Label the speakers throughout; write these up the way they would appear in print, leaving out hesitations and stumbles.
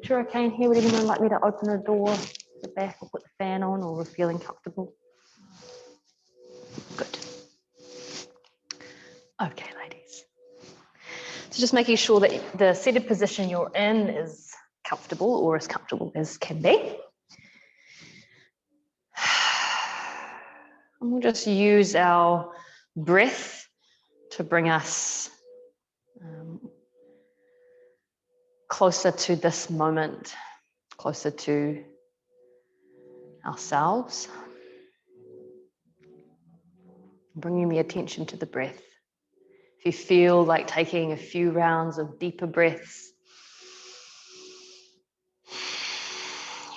Speaker 1: temperature okay in here? Would anyone like me to open the door at the back or put the fan on, or we're feeling comfortable? Good. Okay, ladies. So just making sure that the seated position you're in is comfortable, or as comfortable as can be. And we'll just use our breath to bring us closer to this moment, closer to ourselves. Bringing the attention to the breath. If you feel like taking a few rounds of deeper breaths,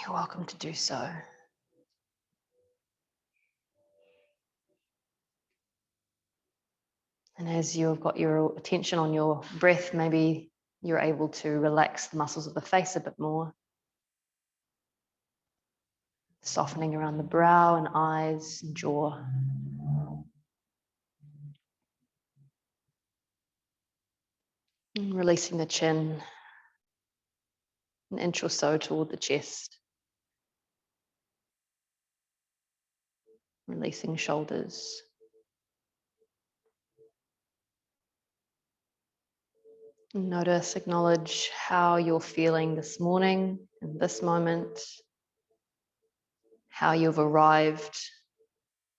Speaker 1: you're welcome to do so. And as you've got your attention on your breath, maybe you're able to relax the muscles of the face a bit more. Softening around the brow and eyes and jaw. And releasing the chin an inch or so toward the chest. Releasing shoulders. Notice, acknowledge how you're feeling this morning, in this moment, how you've arrived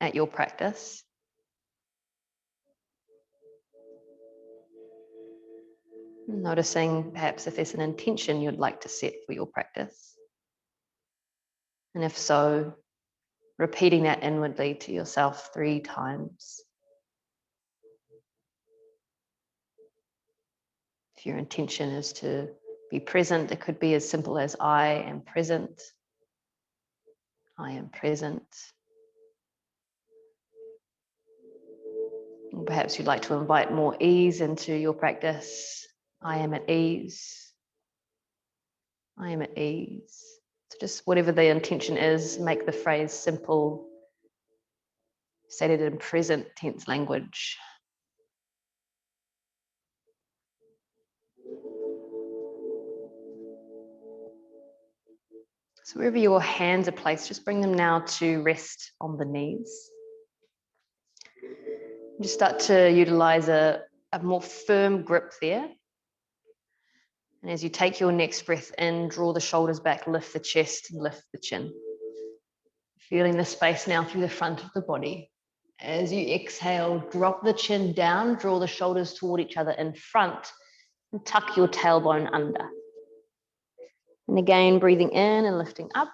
Speaker 1: at your practice. Noticing perhaps if there's an intention you'd like to set for your practice. And if so, repeating that inwardly to yourself 3 times. If your intention is to be present, it could be as simple as I am present. I am present. Or perhaps you'd like to invite more ease into your practice. I am at ease. I am at ease. So just whatever the intention is, make the phrase simple. Say it in present tense language. So wherever your hands are placed, just bring them now to rest on the knees. Just start to utilize a more firm grip there. And as you take your next breath in, draw the shoulders back, lift the chest, and lift the chin. Feeling the space now through the front of the body. As you exhale, drop the chin down, draw the shoulders toward each other in front, and tuck your tailbone under. And again, breathing in and lifting up.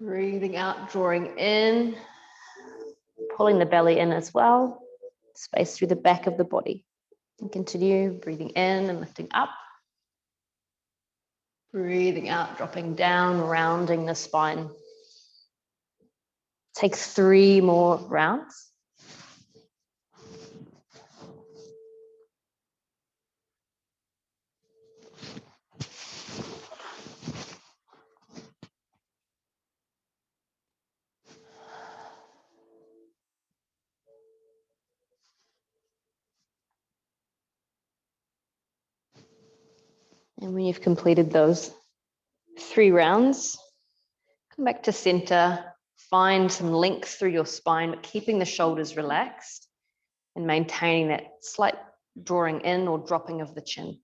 Speaker 1: Breathing out, drawing in, pulling the belly in as well. Space through the back of the body. And continue breathing in and lifting up. Breathing out, dropping down, rounding the spine. Take 3 more rounds. And when you've completed those 3 rounds, come back to center, find some length through your spine, but keeping the shoulders relaxed and maintaining that slight drawing in or dropping of the chin.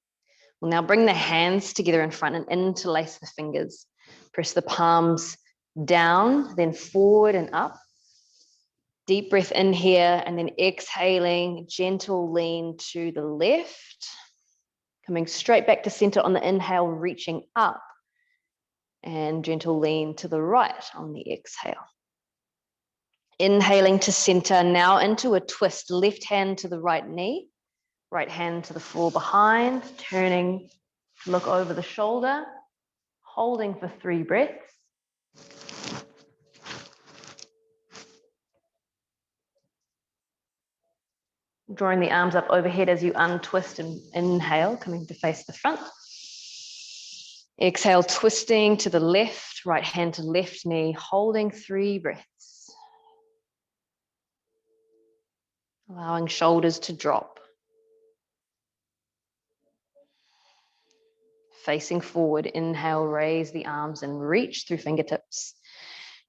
Speaker 1: We'll now bring the hands together in front and interlace the fingers. Press the palms down, then forward and up. Deep breath in here, and then exhaling, gentle lean to the left. Coming straight back to center on the inhale, reaching up. And gentle lean to the right on the exhale. Inhaling to center, now into a twist. Left hand to the right knee, right hand to the floor behind, turning, look over the shoulder, holding for 3 breaths. Drawing the arms up overhead as you untwist and inhale, coming to face the front. Exhale, twisting to the left, right hand to left knee, holding 3 breaths. Allowing shoulders to drop. facing forward. Inhale, raise the arms and reach through fingertips.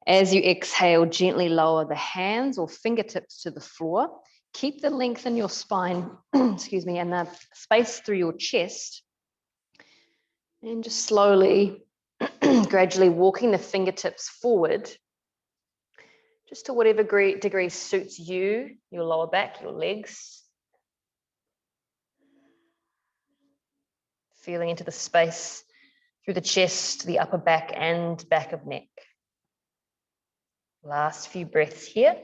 Speaker 1: As you exhale, gently lower the hands or fingertips to the floor. Keep the length in your spine, excuse me, and the space through your chest. And just slowly, gradually walking the fingertips forward, just to whatever degree suits you, your lower back, your legs. Feeling into the space through the chest, the upper back and back of neck. Last few breaths here.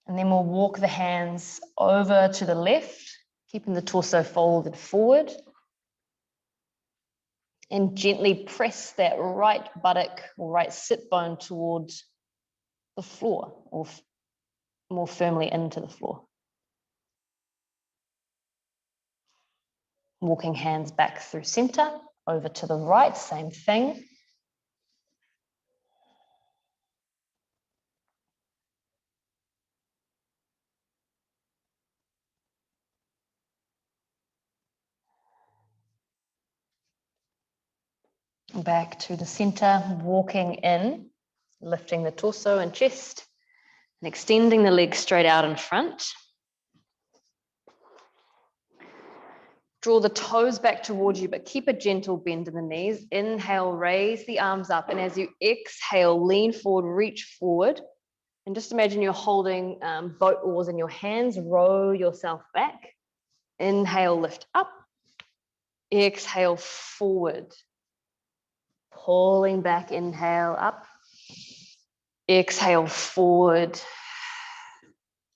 Speaker 1: And then we'll walk the hands over to the left, keeping the torso folded forward. And gently press that right buttock or right sit bone towards the floor, or more firmly into the floor. Walking hands back through center, over to the right, same thing. Back to the center, walking in, lifting the torso and chest, and extending the legs straight out in front. Draw the toes back towards you, but keep a gentle bend in the knees. Inhale, raise the arms up. And as you exhale, lean forward, reach forward. And just imagine you're holding boat oars in your hands. Row yourself back. Inhale, lift up. Exhale, forward. Pulling back, inhale, up. Exhale, forward.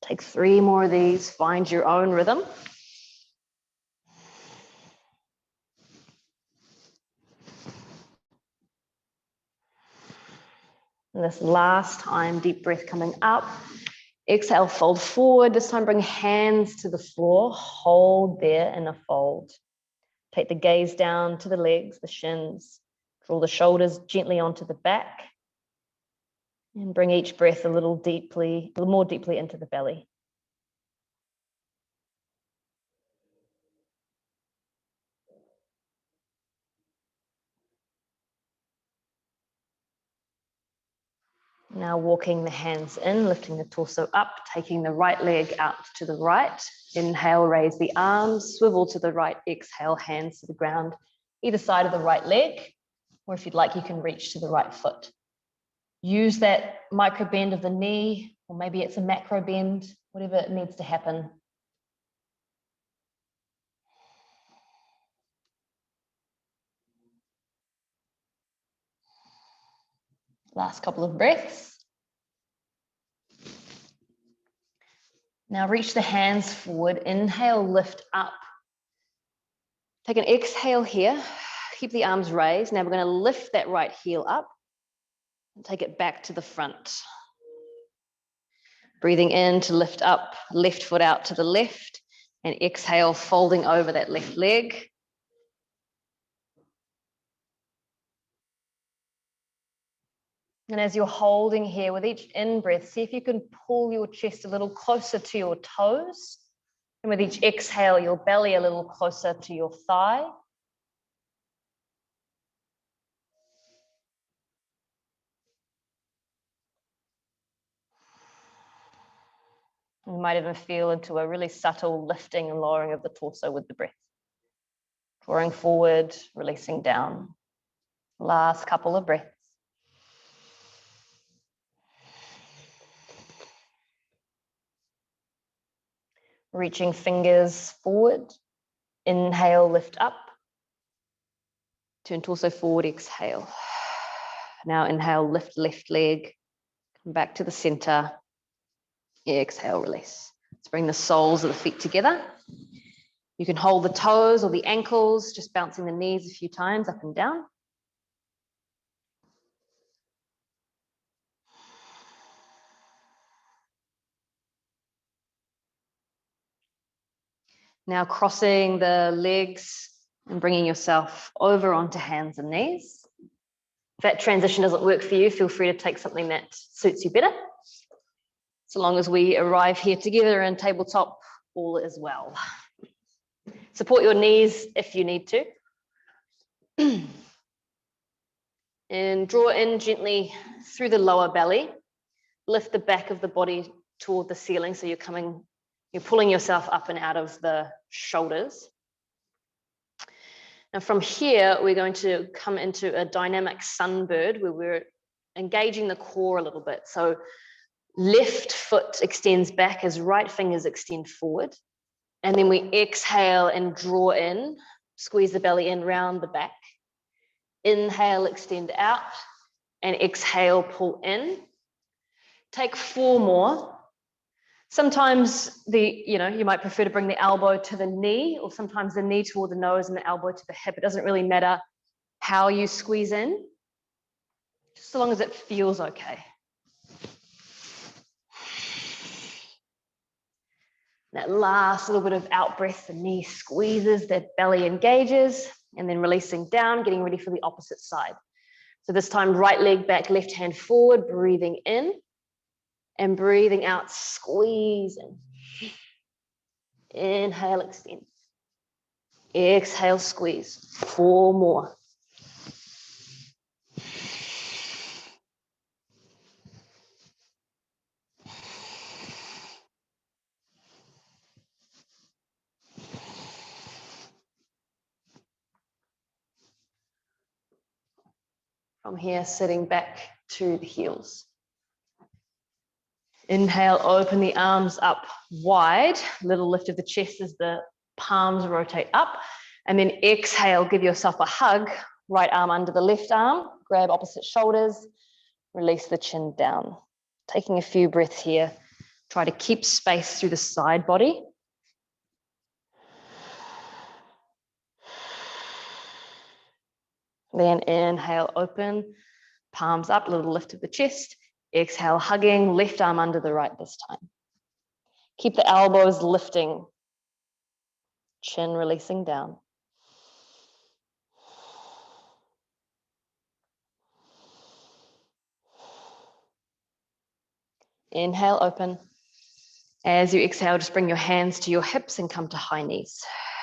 Speaker 1: Take 3 more of these. Find your own rhythm. And this last time, deep breath coming up. Exhale, fold forward. This time, bring hands to the floor. Hold there in a fold. Take the gaze down to the legs, the shins. Draw the shoulders gently onto the back. And bring each breath a little more deeply into the belly. Now walking the hands in, lifting the torso up, taking the right leg out to the right. Inhale, raise the arms, swivel to the right. Exhale, hands to the ground, either side of the right leg, or if you'd like, you can reach to the right foot. Use that micro bend of the knee, or maybe it's a macro bend, whatever needs to happen. Last couple of breaths. Now reach the hands forward. Inhale, lift up. Take an exhale here. Keep the arms raised. Now we're going to lift that right heel up and take it back to the front. Breathing in to lift up, left foot out to the left, and exhale, folding over that left leg. And as you're holding here, with each in-breath, see if you can pull your chest a little closer to your toes. And with each exhale, your belly a little closer to your thigh. You might even feel into a really subtle lifting and lowering of the torso with the breath. Drawing forward, releasing down. Last couple of breaths. Reaching fingers forward. Inhale, lift up. Turn torso forward, exhale. Now inhale, lift left leg. Come back to the center. Exhale, release. Let's bring the soles of the feet together. You can hold the toes or the ankles, just bouncing the knees a few times up and down. Now crossing the legs and bringing yourself over onto hands and knees. If that transition doesn't work for you, feel free to take something that suits you better. So long as we arrive here together in tabletop, all is well. Support your knees if you need to. And draw in gently through the lower belly. Lift the back of the body toward the ceiling, so you're pulling yourself up and out of the shoulders. Now from here, we're going to come into a dynamic sunbird where we're engaging the core a little bit. So left foot extends back as right fingers extend forward. And then we exhale and draw in, squeeze the belly in, round the back. Inhale, extend out, and exhale, pull in. Take 4 more. Sometimes you might prefer to bring the elbow to the knee, or sometimes the knee toward the nose and the elbow to the hip. It doesn't really matter how you squeeze in, just so long as it feels okay. That last little bit of out breath, the knee squeezes, the belly engages, and then releasing down, getting ready for the opposite side. So this time, right leg back, left hand forward, breathing in. And breathing out, squeeze in. Inhale, extend. Exhale, squeeze. 4 more. From here, sitting back to the heels. Inhale, open the arms up wide. Little lift of the chest as the palms rotate up. And then exhale, give yourself a hug. Right arm under the left arm. Grab opposite shoulders. Release the chin down. Taking a few breaths here. Try to keep space through the side body. Then inhale, open. Palms up, little lift of the chest. Exhale, hugging, left arm under the right this time. Keep the elbows lifting. Chin releasing down. Inhale, open. As you exhale, just bring your hands to your hips and come to high knees.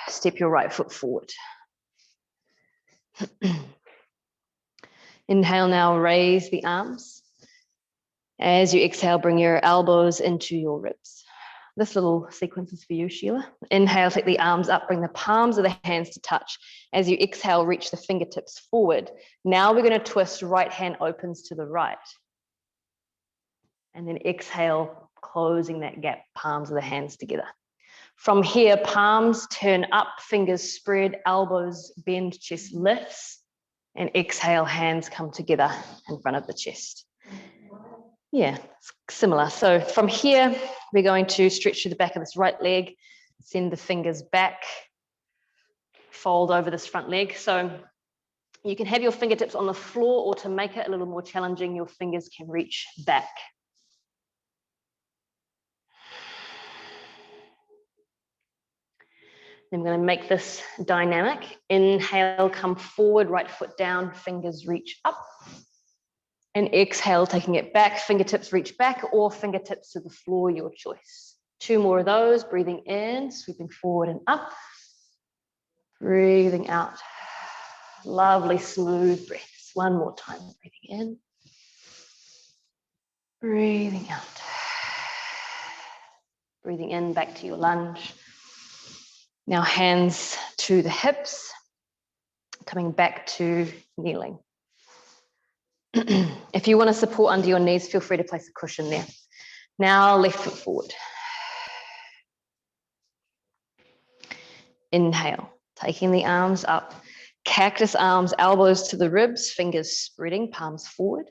Speaker 1: Step your right foot forward. Inhale now, raise the arms. As you exhale, bring your elbows into your ribs. This little sequence is for you, Sheila. Inhale, take the arms up, bring the palms of the hands to touch. As you exhale, reach the fingertips forward. Now we're going to twist, right hand opens to the right. And then exhale, closing that gap, palms of the hands together. From here, palms turn up, fingers spread, elbows bend, chest lifts. And exhale, hands come together in front of the chest. Yeah, similar. So from here, we're going to stretch through the back of this right leg, send the fingers back, fold over this front leg. So you can have your fingertips on the floor, or to make it a little more challenging, your fingers can reach back. I'm going to make this dynamic. Inhale, come forward, right foot down, fingers reach up. And exhale, taking it back, fingertips reach back, or fingertips to the floor, your choice. 2 more of those, breathing in, sweeping forward and up. Breathing out. Lovely, smooth breaths. 1 more time, breathing in. Breathing out. Breathing in, back to your lunge. Now hands to the hips, coming back to kneeling. If you want to support under your knees, feel free to place a cushion there. Now left foot forward. Inhale, taking the arms up. Cactus arms, elbows to the ribs, fingers spreading, palms forward.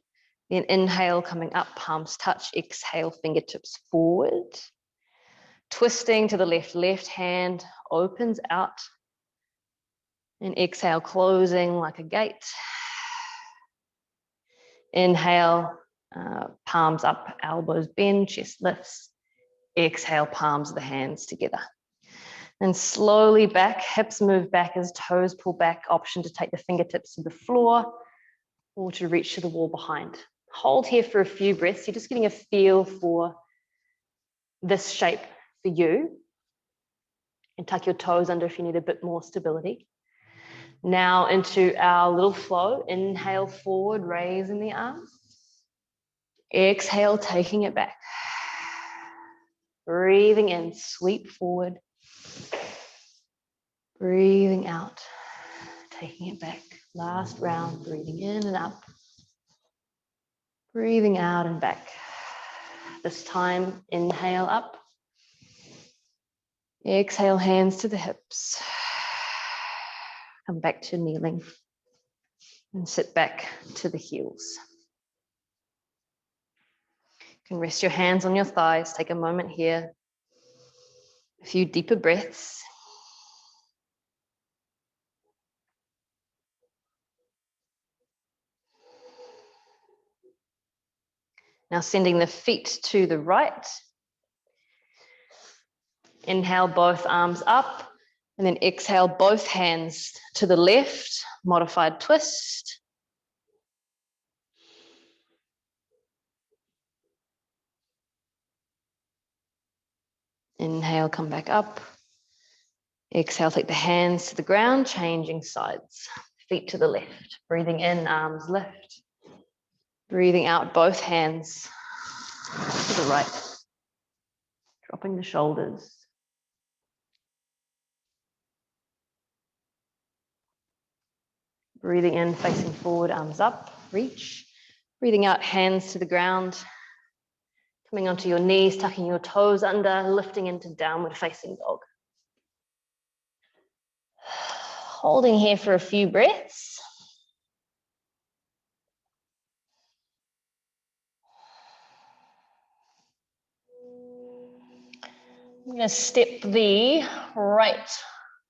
Speaker 1: Then inhale, coming up, palms touch. Exhale, fingertips forward. Twisting to the left, left hand opens out. And exhale, closing like a gate. Inhale, palms up, elbows bend, chest lifts. Exhale, palms of the hands together. And slowly back, hips move back as toes pull back. Option to take the fingertips to the floor or to reach to the wall behind. Hold here for a few breaths. You're just getting a feel for this shape for you. And tuck your toes under if you need a bit more stability. Now into our little flow. Inhale forward, raising the arms. Exhale, taking it back. Breathing in, sweep forward. Breathing out, taking it back. Last round, breathing in and up. Breathing out and back. This time, inhale up. Exhale, hands to the hips. Come back to kneeling. And sit back to the heels. You can rest your hands on your thighs. Take a moment here. A few deeper breaths. Now sending the feet to the right. Inhale, both arms up. And then exhale, both hands to the left. Modified twist. Inhale, come back up. Exhale, take the hands to the ground, changing sides. Feet to the left. Breathing in, arms lift. Breathing out, both hands to the right. Dropping the shoulders. Breathing in, facing forward, arms up, reach. Breathing out, hands to the ground. Coming onto your knees, tucking your toes under, lifting into downward facing dog. Holding here for a few breaths. I'm going to step the right,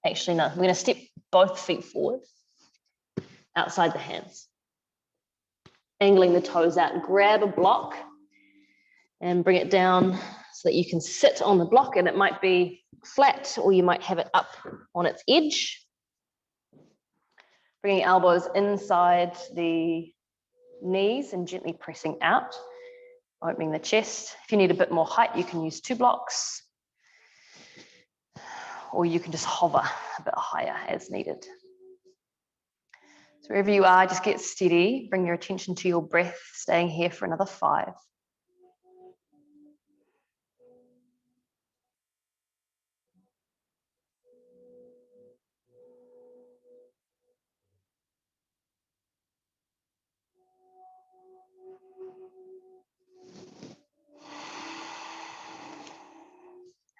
Speaker 1: actually no, we're going to step both feet forward, outside the hands. Angling the toes out, grab a block and bring it down so that you can sit on the block, and it might be flat or you might have it up on its edge. Bringing elbows inside the knees and gently pressing out, opening the chest. If you need a bit more height, you can use 2 blocks, or you can just hover a bit higher as needed. So wherever you are, just get steady. Bring your attention to your breath, staying here for another 5.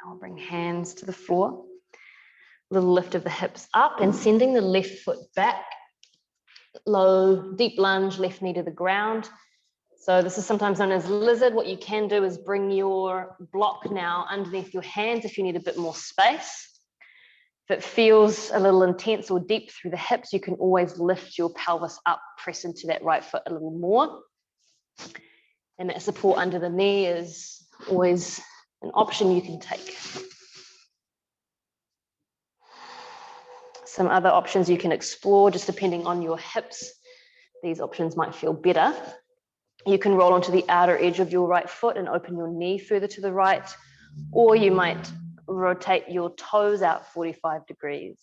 Speaker 1: I'll bring hands to the floor. Little lift of the hips up and sending the left foot back. Low, deep lunge, left knee to the ground. So this is sometimes known as lizard. What you can do is bring your block now underneath your hands if you need a bit more space. If it feels a little intense or deep through the hips, you can always lift your pelvis up, press into that right foot a little more. And that support under the knee is always an option you can take. Some other options you can explore, just depending on your hips. These options might feel better. You can roll onto the outer edge of your right foot and open your knee further to the right, or you might rotate your toes out 45 degrees.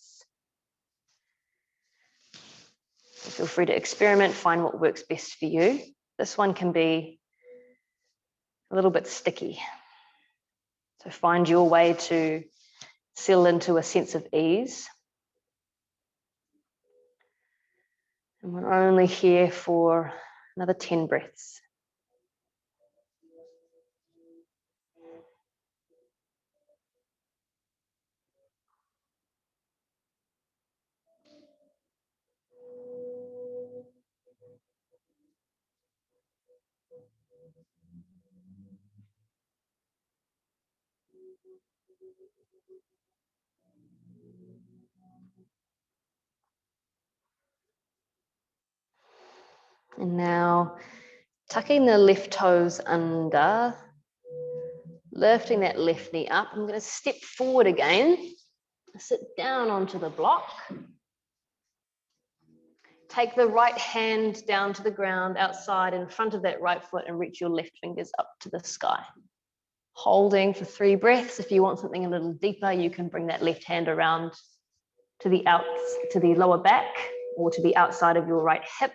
Speaker 1: Feel free to experiment, find what works best for you. This one can be a little bit sticky. So find your way to settle into a sense of ease. And we're only here for another 10 breaths. And now tucking the left toes under, lifting that left knee up. I'm going to step forward again, sit down onto the block. Take the right hand down to the ground outside in front of that right foot and reach your left fingers up to the sky. Holding for 3 breaths. If you want something a little deeper, you can bring that left hand around to the lower back or to the outside of your right hip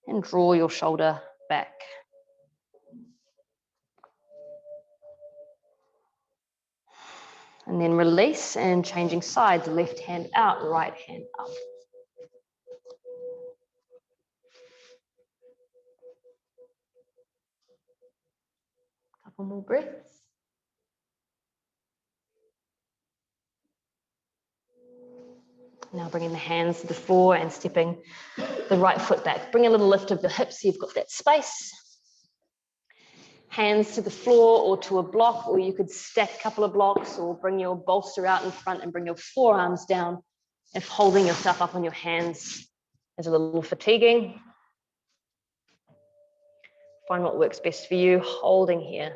Speaker 1: and draw your shoulder back. And then release and changing sides, left hand out, right hand up. Couple more breaths. Now bringing the hands to the floor and stepping the right foot back. Bring a little lift of the hips so you've got that space. Hands to the floor or to a block, or you could stack a couple of blocks or bring your bolster out in front and bring your forearms down if holding yourself up on your hands is a little fatiguing. Find what works best for you, holding here.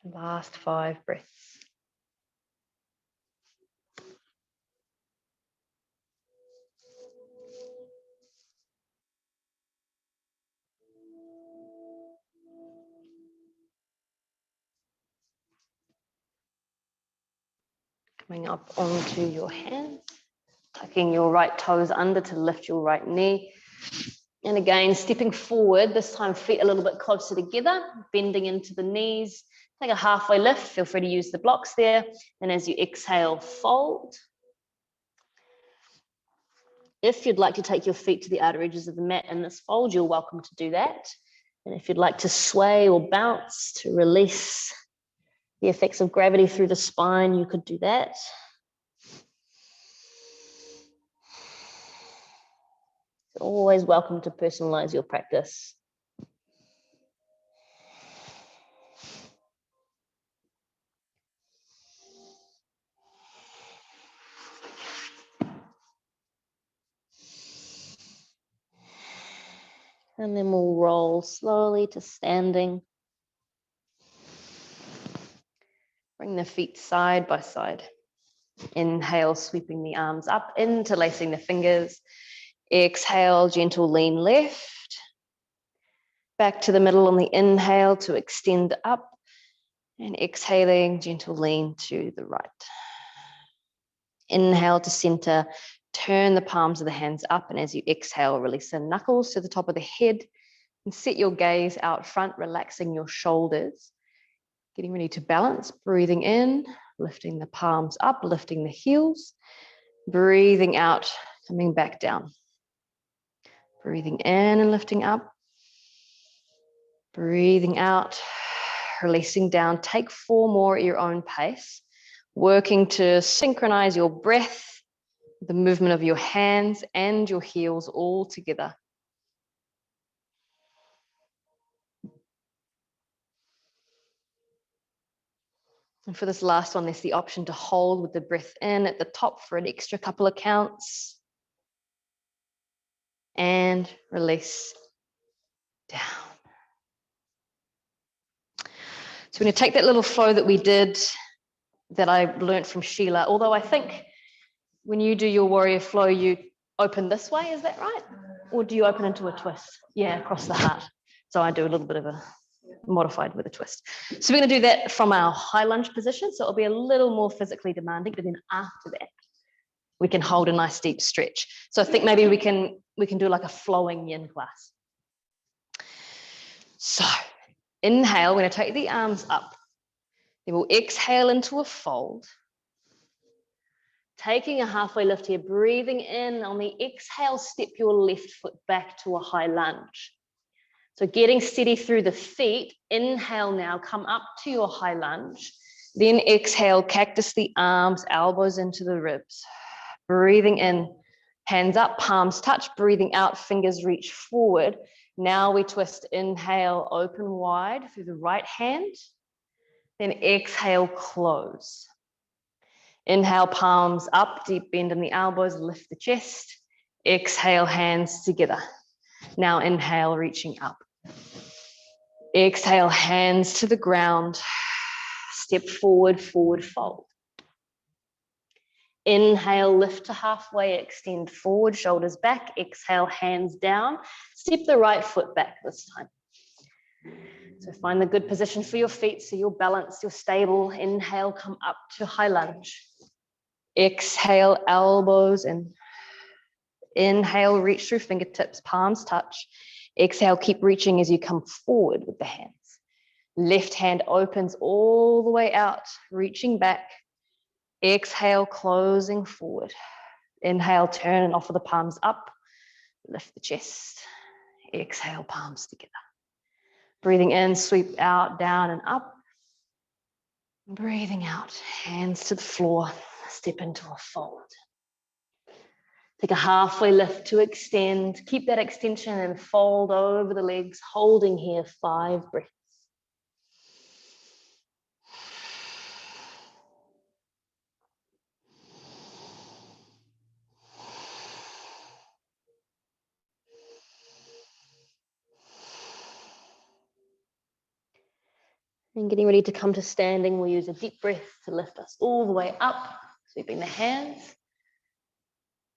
Speaker 1: Last 5 breaths. Coming up onto your hands, tucking your right toes under to lift your right knee. And again, stepping forward, this time feet a little bit closer together, bending into the knees. Take a halfway lift, feel free to use the blocks there. And as you exhale, fold. If you'd like to take your feet to the outer edges of the mat in this fold, you're welcome to do that. And if you'd like to sway or bounce to release the effects of gravity through the spine, you could do that. You're always welcome to personalize your practice. And then we'll roll slowly to standing. Bring the feet side by side. Inhale, sweeping the arms up, interlacing the fingers. Exhale, gentle lean left. Back to the middle on the inhale to extend up. And exhaling, gentle lean to the right. Inhale to center. Turn the palms of the hands up, and as you exhale, release the knuckles to the top of the head and set your gaze out front, relaxing your shoulders. Getting ready to balance, breathing in, lifting the palms up, lifting the heels, breathing out, coming back down. Breathing in and lifting up, breathing out, releasing down. Take 4 more at your own pace, working to synchronize your breath, the movement of your hands and your heels all together. And for this last one, there's the option to hold with the breath in at the top for an extra couple of counts. And release down. So we're going to take that little flow that we did, that I learned from Sheila, although I think when you do your warrior flow, you open this way, is that right? Or do you open into a twist? Yeah, across the heart. So I do a little bit of a modified with a twist. So we're going to do that from our high lunge position. So it'll be a little more physically demanding, but then after that, we can hold a nice deep stretch. So I think maybe we can do like a flowing yin class. So inhale, we're going to take the arms up. Then we'll exhale into a fold. Taking a halfway lift here, breathing in. On the exhale, step your left foot back to a high lunge. So getting steady through the feet. Inhale now, come up to your high lunge. Then exhale, cactus the arms, elbows into the ribs. Breathing in, hands up, palms touch. Breathing out, fingers reach forward. Now we twist. Inhale, open wide through the right hand. Then exhale, close. Inhale, palms up, deep bend in the elbows, lift the chest. Exhale, hands together. Now inhale, reaching up. Exhale, hands to the ground. Step forward, forward fold. Inhale, lift to halfway, extend forward, shoulders back. Exhale, hands down. Step the right foot back this time. So find the good position for your feet so you're balanced, you're stable. Inhale, come up to high lunge. Exhale, elbows in. Inhale, reach through fingertips, palms touch. Exhale, keep reaching as you come forward with the hands. Left hand opens all the way out, reaching back. Exhale, closing forward. Inhale, turn and offer the palms up. Lift the chest. Exhale, palms together. Breathing in, sweep out, down and up. Breathing out, hands to the floor. Step into a fold. Take a halfway lift to extend. Keep that extension and fold over the legs, holding here 5 breaths. And getting ready to come to standing, we'll use a deep breath to lift us all the way up, sweeping the hands.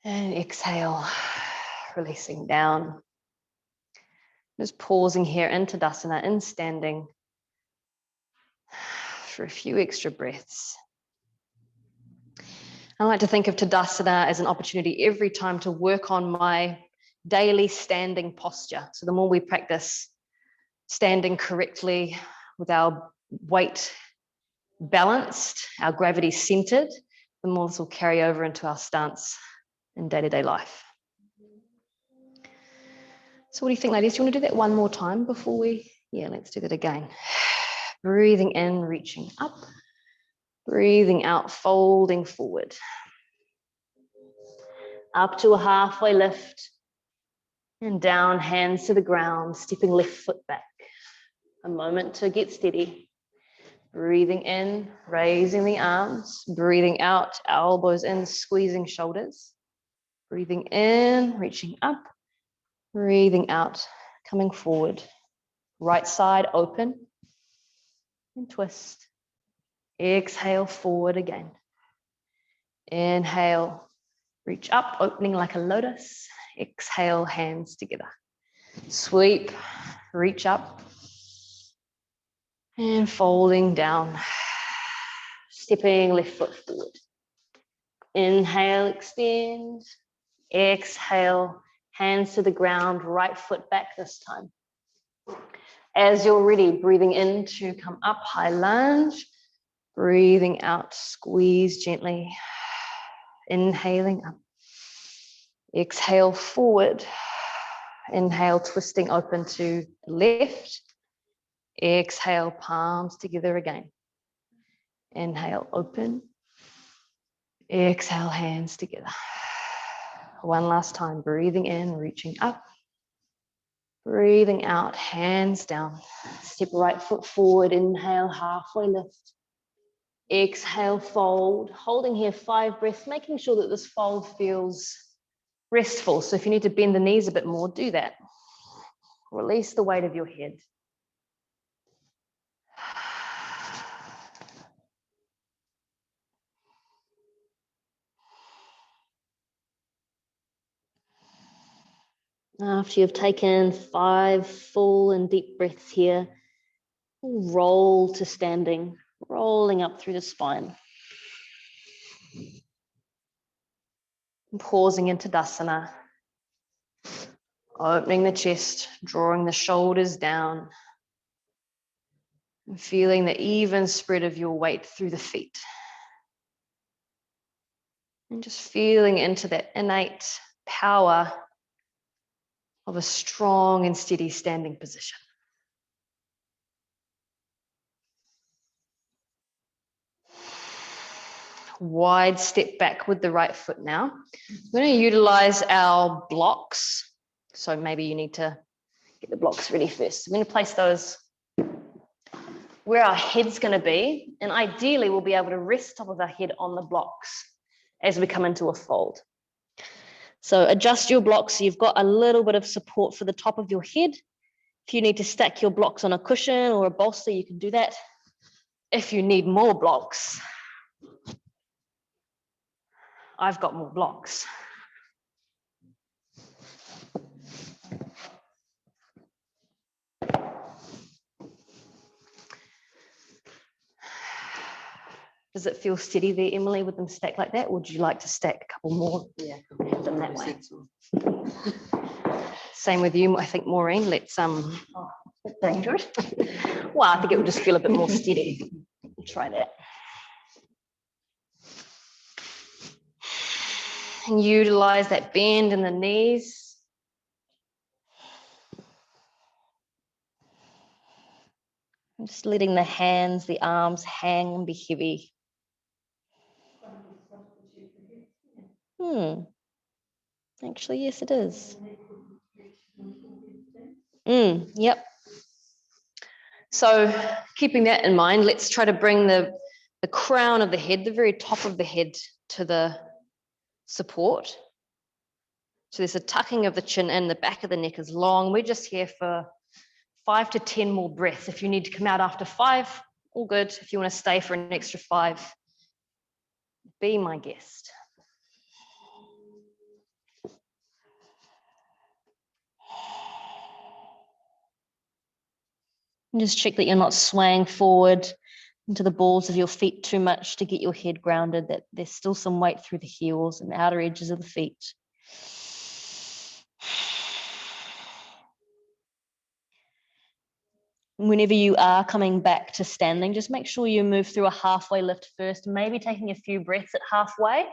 Speaker 1: And exhale, releasing down. Just pausing here in Tadasana, in standing, for a few extra breaths. I like to think of Tadasana as an opportunity every time to work on my daily standing posture. So the more we practice standing correctly with our weight balanced, our gravity centered, the more this will carry over into our stance in day-to-day life. So what do you think, ladies? Do you want to do that one more time before we? Yeah, let's do that again. Breathing in, reaching up. Breathing out, folding forward. Up to a halfway lift. And down, hands to the ground, stepping left foot back. A moment to get steady. Breathing in, raising the arms. Breathing out, elbows in, squeezing shoulders. Breathing in, reaching up. Breathing out, coming forward. Right side open. And twist. Exhale, forward again. Inhale, reach up, opening like a lotus. Exhale, hands together. Sweep, reach up. And folding down. Stepping left foot forward. Inhale, extend. Exhale, hands to the ground, right foot back this time. As you're ready, breathing in to come up, high lunge. Breathing out, squeeze gently. Inhaling up. Exhale, forward. Inhale, twisting open to the left. Exhale, palms together again. Inhale, open. Exhale, hands together. One last time, breathing in, reaching up. Breathing out, hands down. Step right foot forward, inhale, halfway lift. Exhale, fold. Holding here 5 breaths, making sure that this fold feels restful. So if you need to bend the knees a bit more, do that. Release the weight of your head. After you've taken 5 full and deep breaths here, roll to standing, rolling up through the spine. And pausing into Tadasana, opening the chest, drawing the shoulders down, and feeling the even spread of your weight through the feet. And just feeling into that innate power of a strong and steady standing position. Wide step back with the right foot now. We're going to utilize our blocks. So maybe you need to get the blocks ready first. I'm going to place those where our head's going to be. And ideally, we'll be able to rest top of our head on the blocks as we come into a fold. So adjust your blocks so you've got a little bit of support for the top of your head. If you need to stack your blocks on a cushion or a bolster, you can do that. If you need more blocks, I've got more blocks. Does it feel steady there, Emily, with them stacked like that? Or would you like to stack a couple more? Yeah, have them that way. Same with you, I think, Maureen. Let's dangerous. Well, I think it would just feel a bit more steady. We'll try that. And utilize that bend in the knees. Just letting the hands, the arms hang and be heavy. Actually, yes, it is. Yep. So keeping that in mind, let's try to bring the crown of the head, the very top of the head, to the support. So there's a tucking of the chin in, the back of the neck is long. We're just here for 5 to 10 more breaths. If you need to come out after 5, all good. If you want to stay for an extra 5, be my guest. And just check that you're not swaying forward into the balls of your feet too much to get your head grounded, that there's still some weight through the heels and outer edges of the feet. Whenever you are coming back to standing, just make sure you move through a halfway lift first, maybe taking a few breaths at halfway,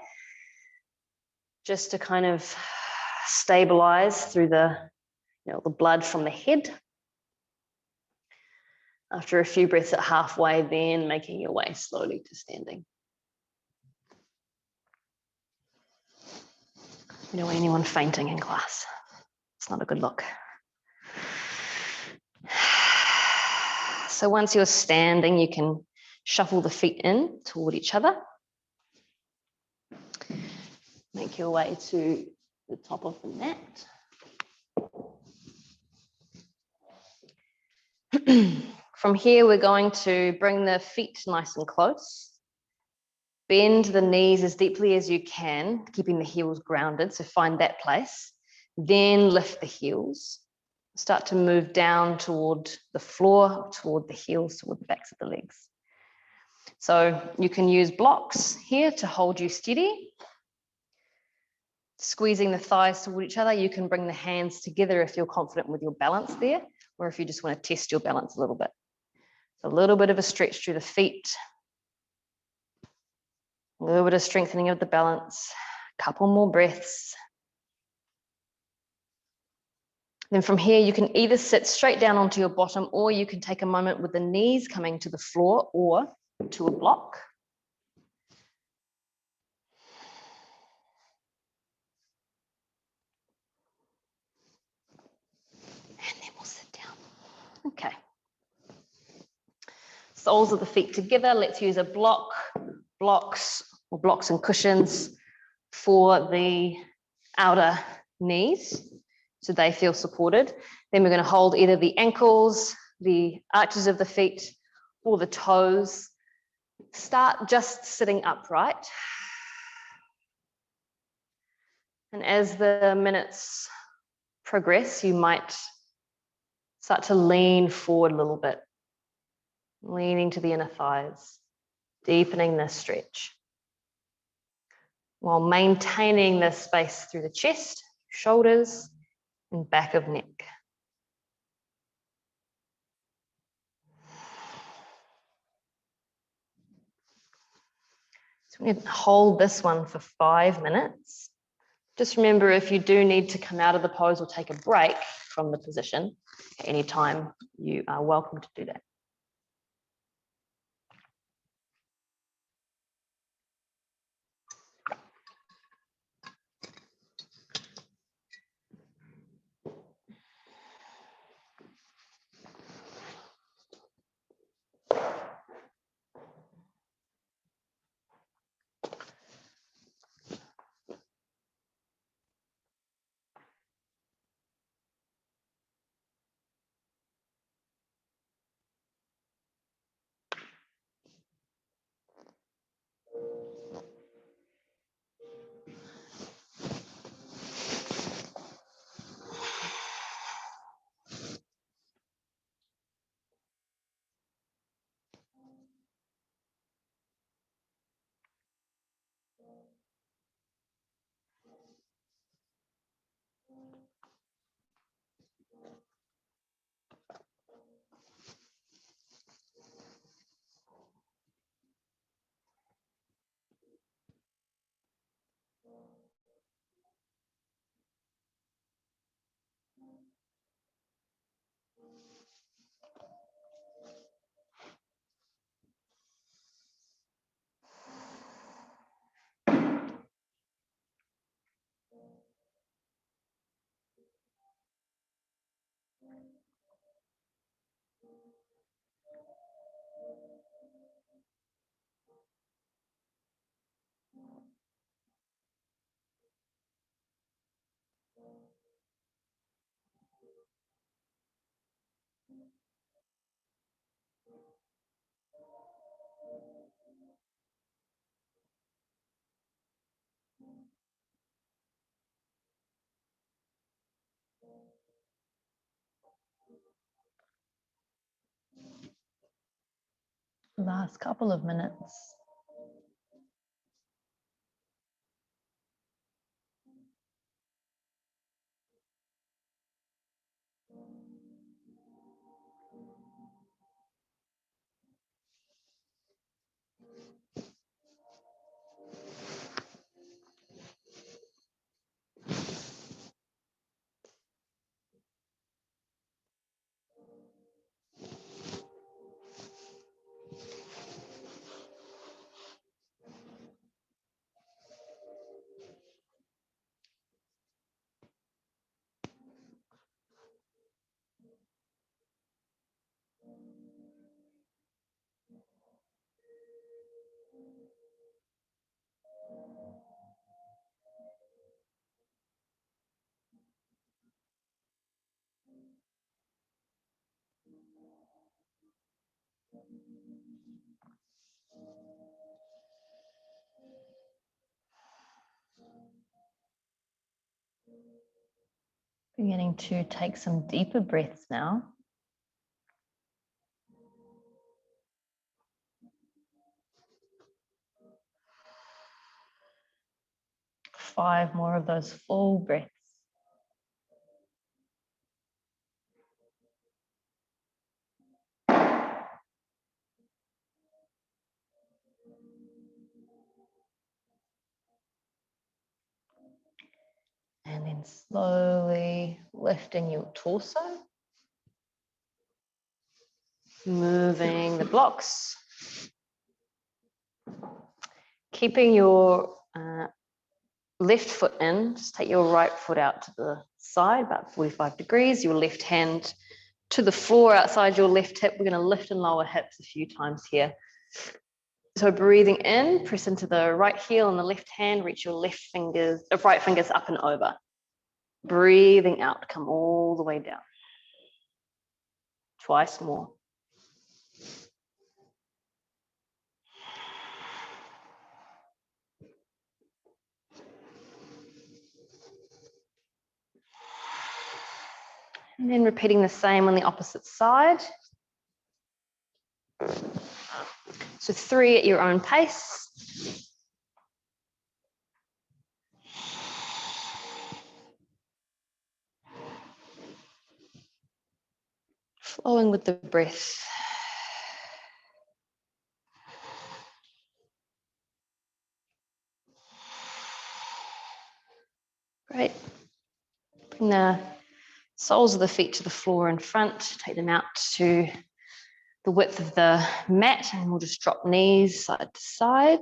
Speaker 1: just to kind of stabilize through the blood from the head. After a few breaths at halfway, then making your way slowly to standing. We don't want anyone fainting in class. It's not a good look. So once you're standing, you can shuffle the feet in toward each other. Make your way to the top of the mat. From here, we're going to bring the feet nice and close. Bend the knees as deeply as you can, keeping the heels grounded, so find that place. Then lift the heels. Start to move down toward the floor, toward the heels, toward the backs of the legs. So you can use blocks here to hold you steady. Squeezing the thighs toward each other. You can bring the hands together if you're confident with your balance there, or if you just want to test your balance a little bit. So a little bit of a stretch through the feet. A little bit of strengthening of the balance. A couple more breaths. Then from here, you can either sit straight down onto your bottom, or you can take a moment with the knees coming to the floor or to a block. And then we'll sit down. Okay. Soles of the feet together. Let's use a blocks and cushions for the outer knees, so they feel supported. Then we're going to hold either the ankles, the arches of the feet, or the toes. Start just sitting upright. And as the minutes progress, you might start to lean forward a little bit, leaning to the inner thighs, deepening the stretch, while maintaining the space through the chest, shoulders, and back of neck. So we're going to hold this one for 5 minutes. Just remember, if you do need to come out of the pose or take a break from the position at any time, you are welcome to do that. Last couple of minutes. Beginning to take some deeper breaths now. 5 more of those full breaths. And then slowly lifting your torso. Moving the blocks. Keeping your left foot in, just take your right foot out to the side, about 45 degrees, your left hand to the floor outside your left hip. We're going to lift and lower hips a few times here. So breathing in, press into the right heel and the left hand, reach your right fingers up and over. Breathing out, come all the way down. Twice more. And then repeating the same on the opposite side. So 3 at your own pace. Flowing with the breath. Great. Bring the soles of the feet to the floor in front. Take them out to the width of the mat, and we'll just drop knees side to side.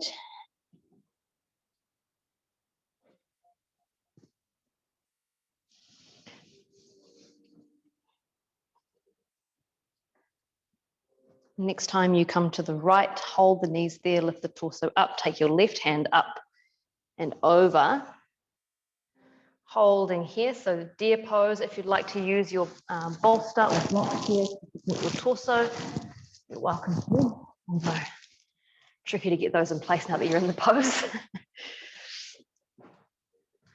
Speaker 1: Next time you come to the right, hold the knees there, lift the torso up, take your left hand up and over. Holding here, so deer pose. If you'd like to use your bolster or block here to support your torso, you're welcome to. Although tricky to get those in place now that you're in the pose.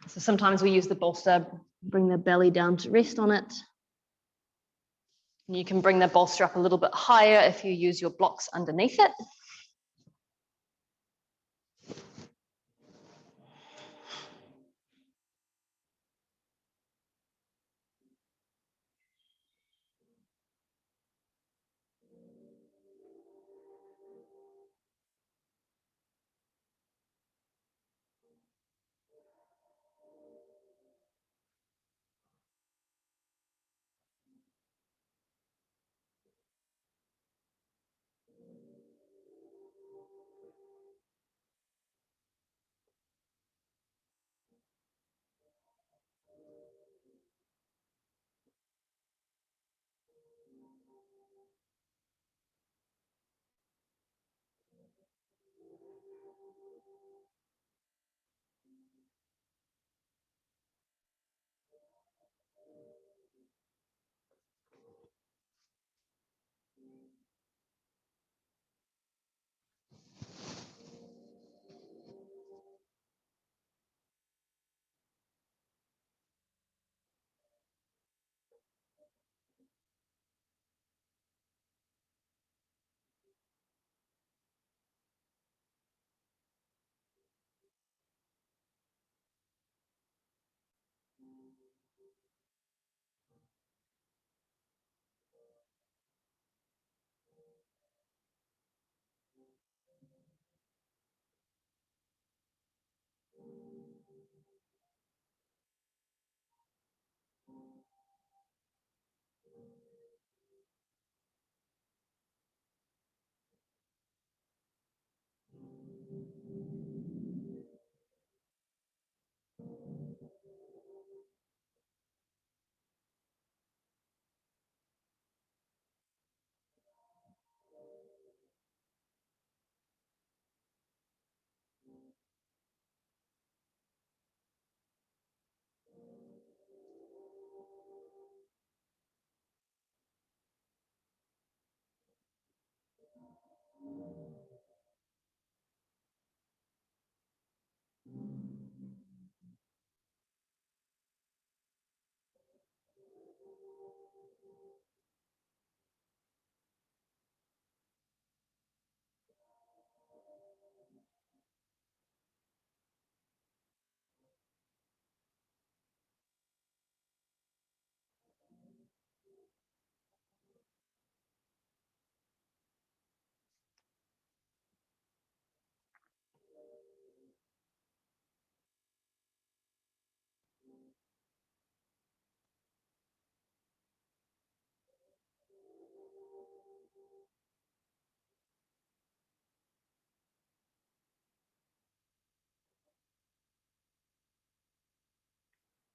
Speaker 1: So sometimes we use the bolster, bring the belly down to rest on it. You can bring the bolster up a little bit higher if you use your blocks underneath it.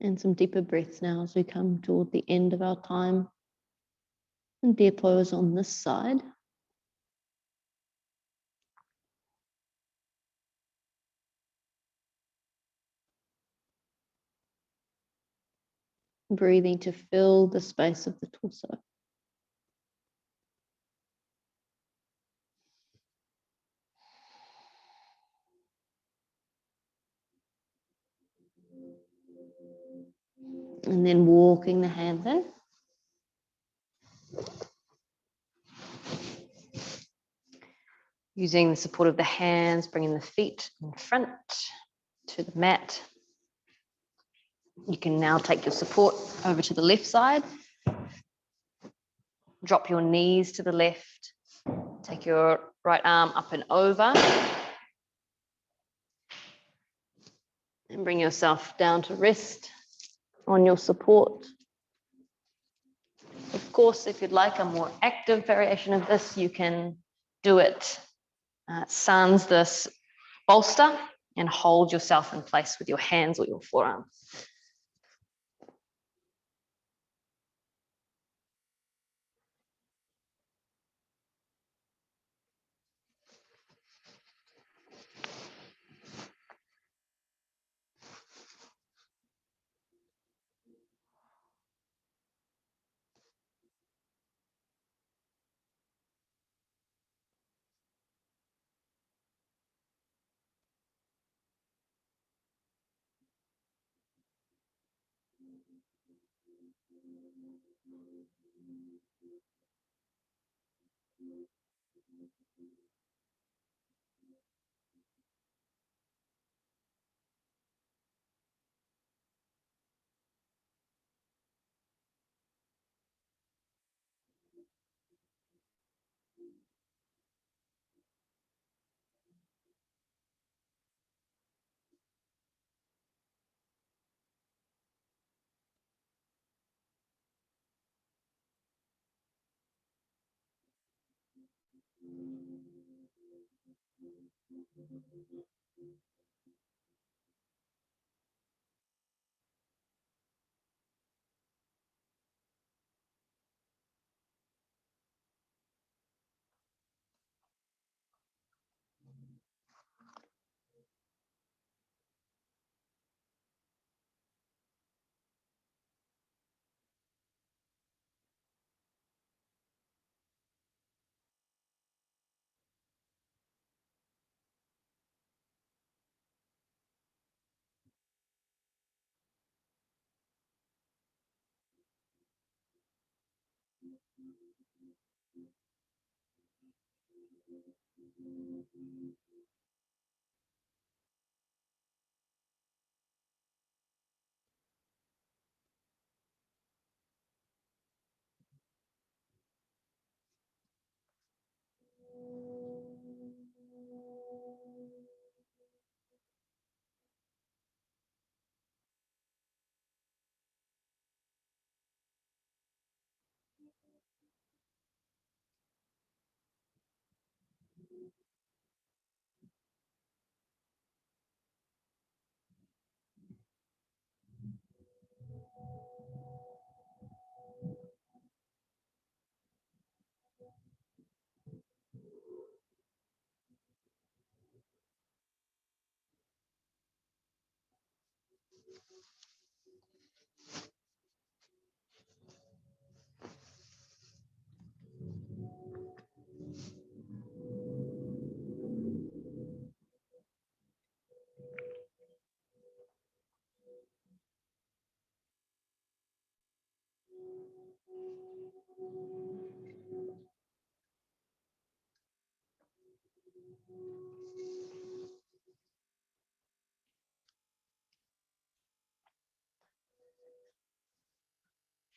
Speaker 2: And some deeper breaths now as we come toward the end of our time. And dear pose on this side. Breathing to fill the space of the torso. And then walking the hands in.
Speaker 1: Using the support of the hands, bringing the feet in front to the mat. You can now take your support over to the left side. Drop your knees to the left. Take your right arm up and over. And bring yourself down to rest on your support. Of course, if you'd like a more active variation of this, you can do it sans this bolster and hold yourself in place with your hands or your forearms.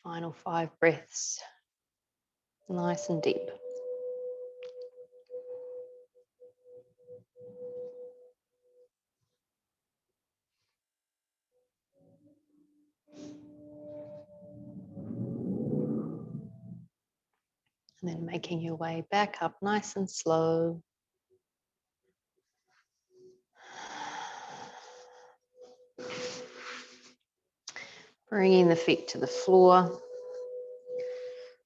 Speaker 1: Final 5 breaths, nice and deep. And then making your way back up nice and slow. Bringing the feet to the floor.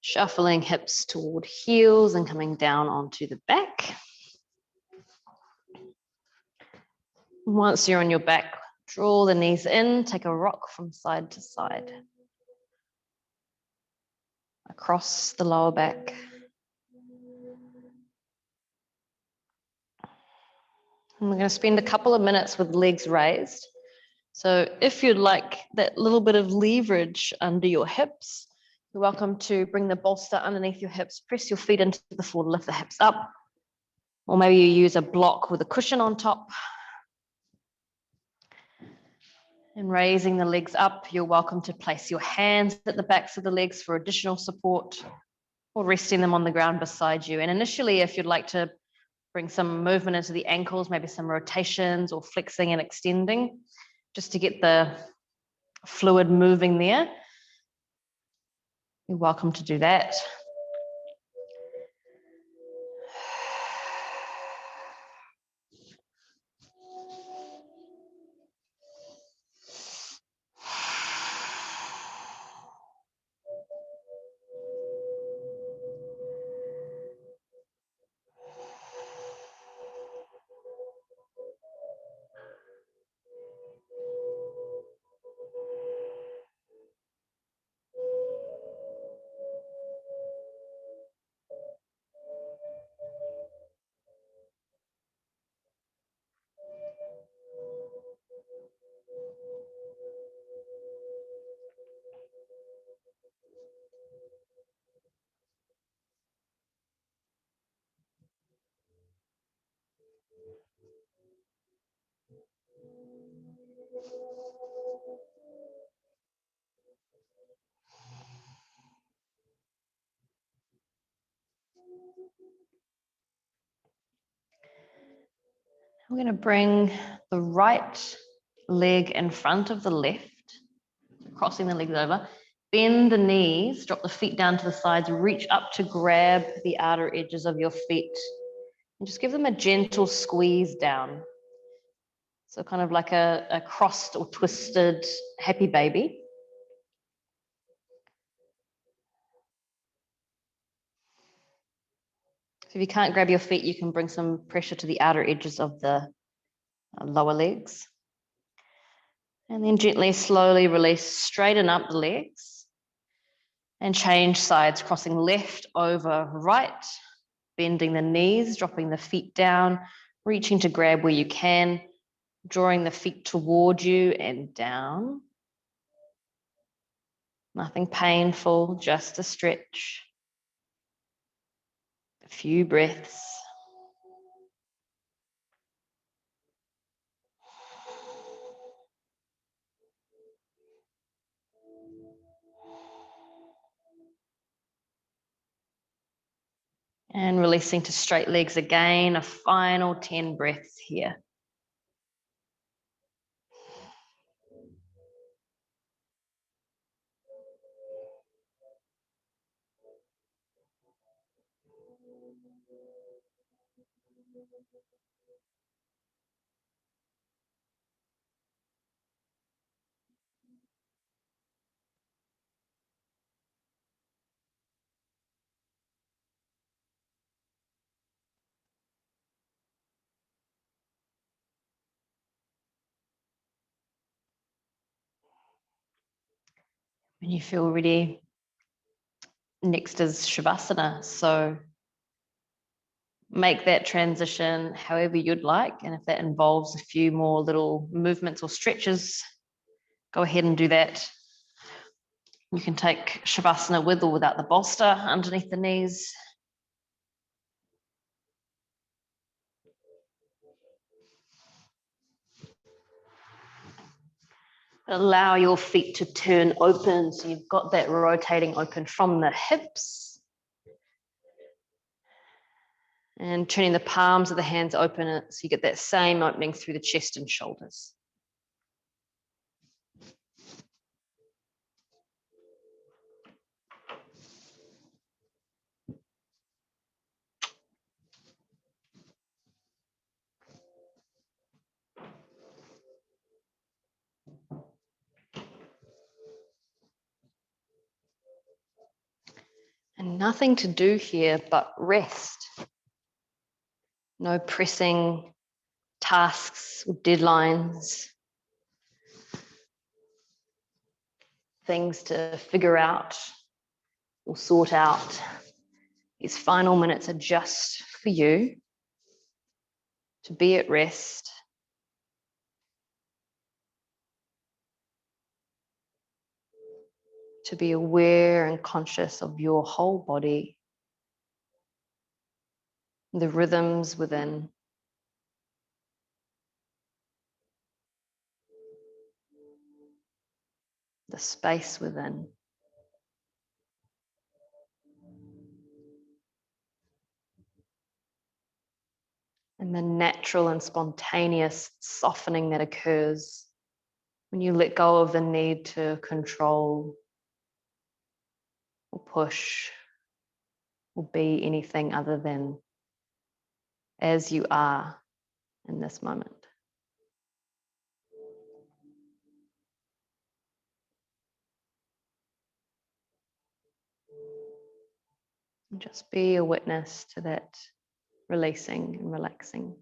Speaker 1: Shuffling hips toward heels and coming down onto the back. Once you're on your back, draw the knees in, take a rock from side to side. Across the lower back. And we're going to spend a couple of minutes with legs raised. So if you'd like that little bit of leverage under your hips, you're welcome to bring the bolster underneath your hips, press your feet into the floor to lift the hips up. Or maybe you use a block with a cushion on top. And raising the legs up, you're welcome to place your hands at the backs of the legs for additional support, or resting them on the ground beside you. And initially, if you'd like to bring some movement into the ankles, maybe some rotations or flexing and extending, just to get the fluid moving there, you're welcome to do that. We're going to bring the right leg in front of the left, crossing the legs over. Bend the knees, drop the feet down to the sides, reach up to grab the outer edges of your feet. And just give them a gentle squeeze down. So kind of like a crossed or twisted happy baby. So if you can't grab your feet, you can bring some pressure to the outer edges of the lower legs. And then gently, slowly release, straighten up the legs and change sides, crossing left over right, bending the knees, dropping the feet down, reaching to grab where you can, drawing the feet toward you and down. Nothing painful, just a stretch. A few breaths. And releasing to straight legs again, a final 10 breaths here. When you feel ready, next is Shavasana. So make that transition however you'd like. And if that involves a few more little movements or stretches, go ahead and do that. You can take Shavasana with or without the bolster underneath the knees. Allow your feet to turn open. So you've got that rotating open from the hips. And turning the palms of the hands open so you get that same opening through the chest and shoulders. nothing to do here but rest. No pressing tasks or deadlines, things to figure out or sort out. These final minutes are just for you to be at rest, to be aware and conscious of your whole body, the rhythms within, the space within. And the natural and spontaneous softening that occurs when you let go of the need to control or push or be anything other than as you are in this moment. And just be a witness to that releasing and relaxing.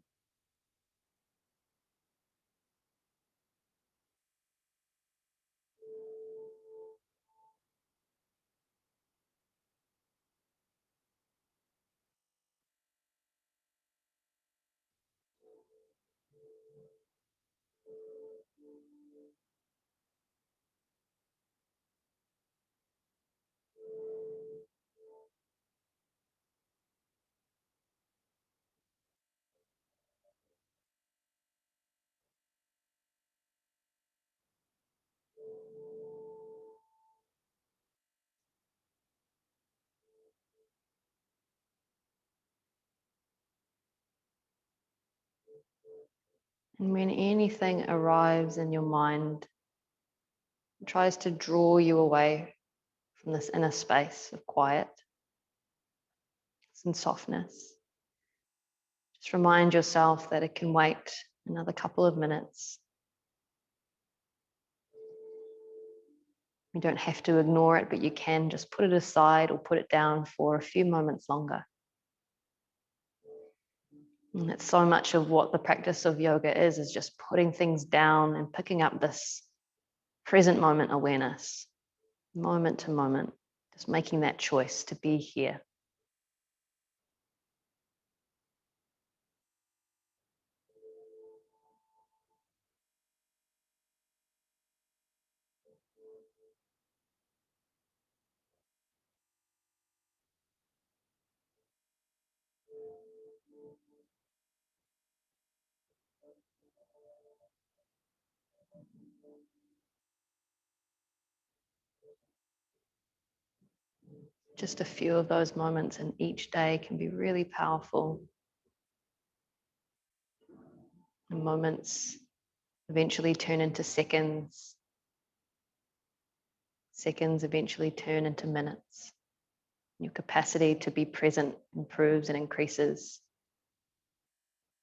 Speaker 1: And when anything arrives in your mind, it tries to draw you away from this inner space of quiet and softness, just remind yourself that it can wait another couple of minutes. You don't have to ignore it, but you can just put it aside or put it down for a few moments longer. And that's so much of what the practice of yoga is just putting things down and picking up this present moment awareness, moment to moment, just making that choice to be here. Just a few of those moments in each day can be really powerful. And moments eventually turn into seconds. Seconds eventually turn into minutes. Your capacity to be present improves and increases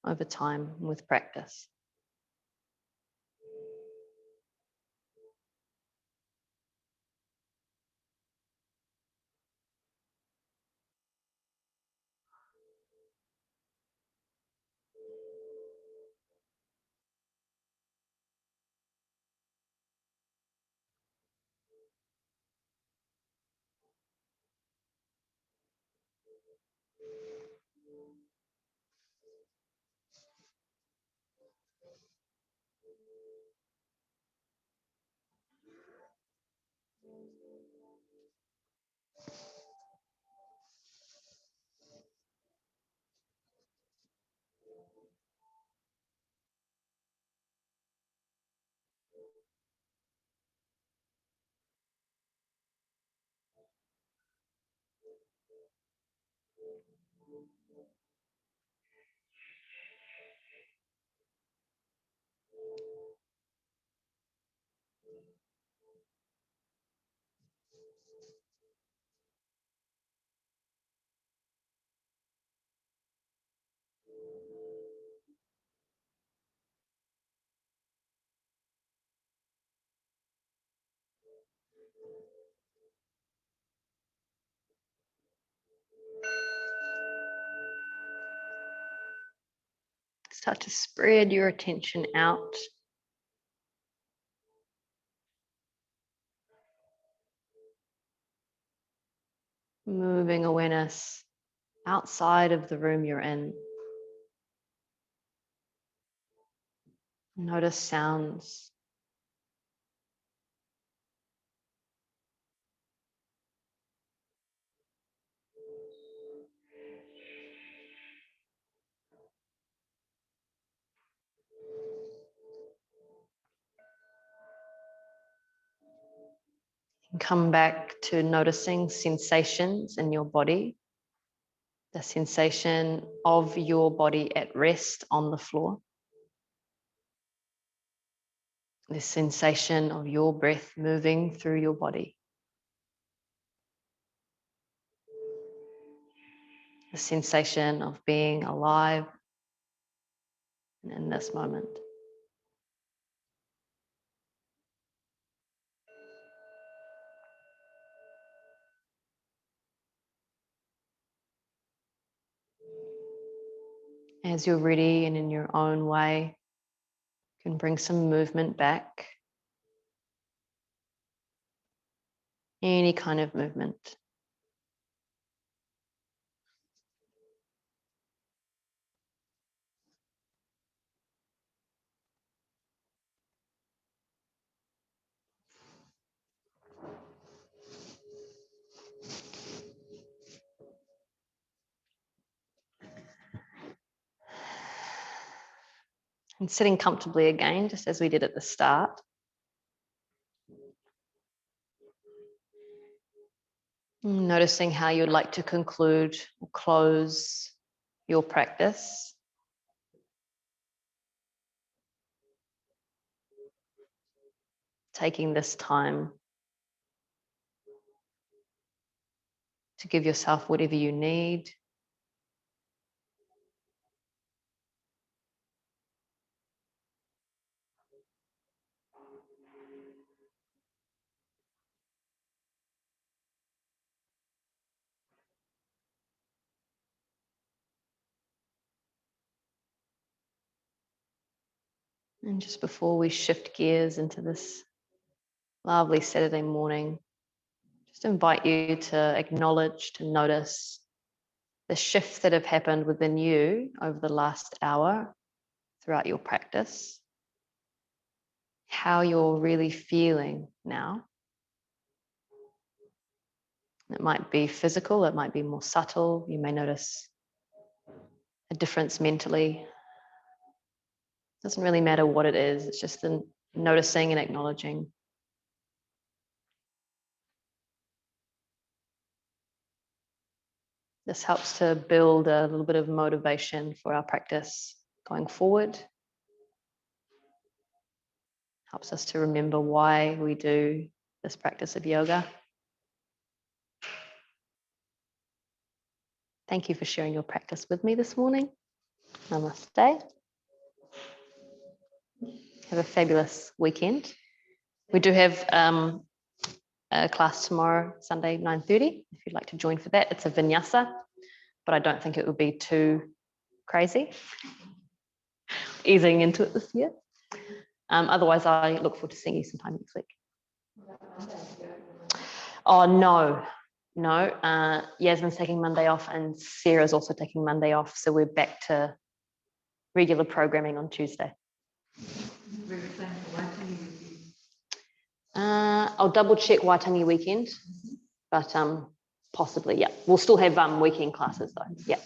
Speaker 1: over time with practice. Start to spread your attention out. Moving awareness outside of the room you're in. Notice sounds. And come back to noticing sensations in your body. The sensation of your body at rest on the floor. The sensation of your breath moving through your body. The sensation of being alive and in this moment. As you're ready and in your own way, you can bring some movement back. Any kind of movement. And sitting comfortably again, just as we did at the start. Noticing how you'd like to conclude or close your practice. Taking this time to give yourself whatever you need. And just before we shift gears into this lovely Saturday morning, just invite you to acknowledge, to notice the shifts that have happened within you over the last hour throughout your practice, how you're really feeling now. It might be physical, it might be more subtle. You may notice a difference mentally. Doesn't really matter what it is, it's just the noticing and acknowledging. This helps to build a little bit of motivation for our practice going forward. Helps us to remember why we do this practice of yoga. Thank you for sharing your practice with me this morning. Namaste. Have a fabulous weekend. We do have a class tomorrow, Sunday, 9:30. If you'd like to join for that, it's a vinyasa, but I don't think it would be too crazy. Easing into it this year. Otherwise, I look forward to seeing you sometime next week. Oh, no. Yasmin's taking Monday off and Sarah's also taking Monday off. So we're back to regular programming on Tuesday. I'll double check Waitangi weekend, but possibly, yeah. We'll still have weekend classes though, yeah.